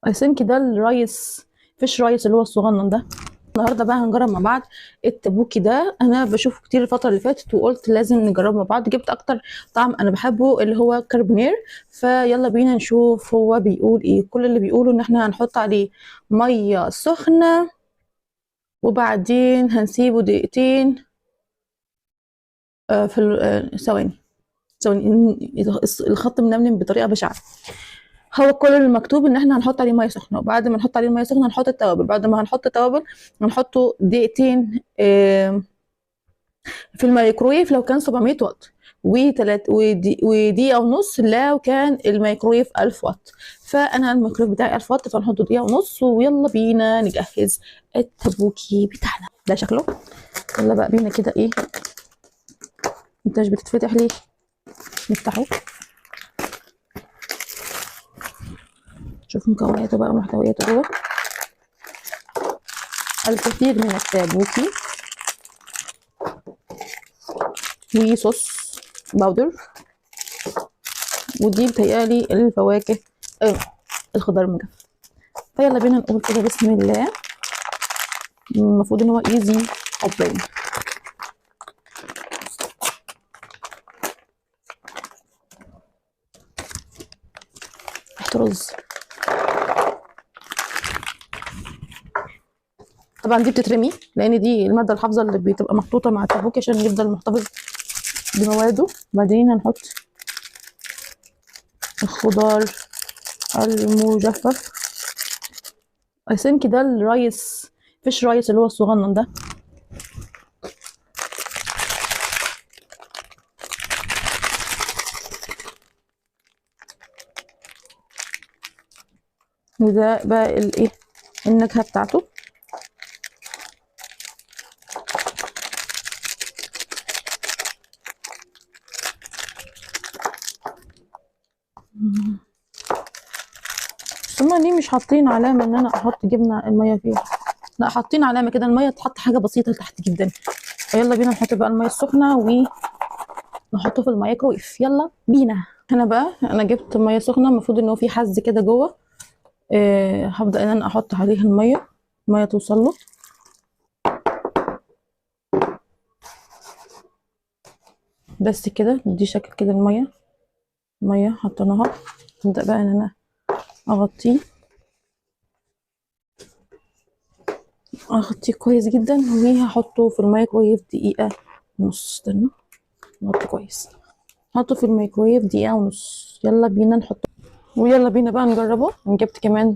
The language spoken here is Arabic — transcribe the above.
I think ده الرايس، فيش رايس اللي هو الصغنن ده. النهارده بقى هنجرب مع بعض التابوكي ده. انا بشوفه كتير الفتره اللي فاتت وقلت لازم نجربه مع بعض. جبت اكتر طعم انا بحبه اللي هو كاربونير، فيلا بينا نشوف هو بيقول ايه. كل اللي بيقوله ان احنا هنحط عليه ميه سخنه وبعدين هنسيبه دقيقتين في ثواني ثواني. الخط منمنم بطريقه بشعه. هو كل المكتوب ان احنا هنحط عليه ميه سخنه، وبعد ما نحط عليه ميه سخنه هنحط التوابل. بعد ما هنحط التوابل هنحطه دقيقتين في الميكرويف لو كان 700 واط، ودقيقه ونص لو كان الميكرويف 1000 واط. فانا الميكرويف بتاعي 1000 واط فنحطه دقيقه ونص. ويلا بينا نجهز التبوكي بتاعنا. ده شكله. يلا بقى بينا كده. ايه انت مش بتتفتح ليه؟ نفتحه شوف مكوناته بقى ومحتوياته جوه. الكثير من التابوكي وصوص باودر، ودي بتهيألي الفواكه الخضار المجفف. فيلا بينا نقول كده بسم الله. المفروض ان هو ايزي اوبن. ريحة رز. طبعا دي بتترمي لان دي الماده الحافظه اللي بتبقى محطوطه مع التابوكي عشان يفضل محتفظ بمواده. بعدين هنحط الخضار المجفف. I think ده الرايس، فيش رايس اللي هو الصغنن ده. وده بقى الايه النكهه بتاعته. هما ليه مش حاطين علامه ان انا احط جبنه الميه فيها؟ لا حاطين علامه كده الميه تحط حاجه بسيطه تحت جدا. فيلا بينا نحط بقى الميه السخنه ونحطه في الميكرويف. يلا بينا. هنا بقى انا جبت ميه سخنه، المفروض ان هو في حز كده جوه. هبدا ان انا احط عليه الميه توصل له. بس كده دي شكل كده الميه حطيناها. نبدا بقى ان انا اغطيه كويس جدا وهحطه في الميكرويف دقيقه ونص. استنى نغطي كويس. حطه في الميكرويف دقيقه ونص. يلا بينا نحطه ويلا بينا بقى نجربه. جبت كمان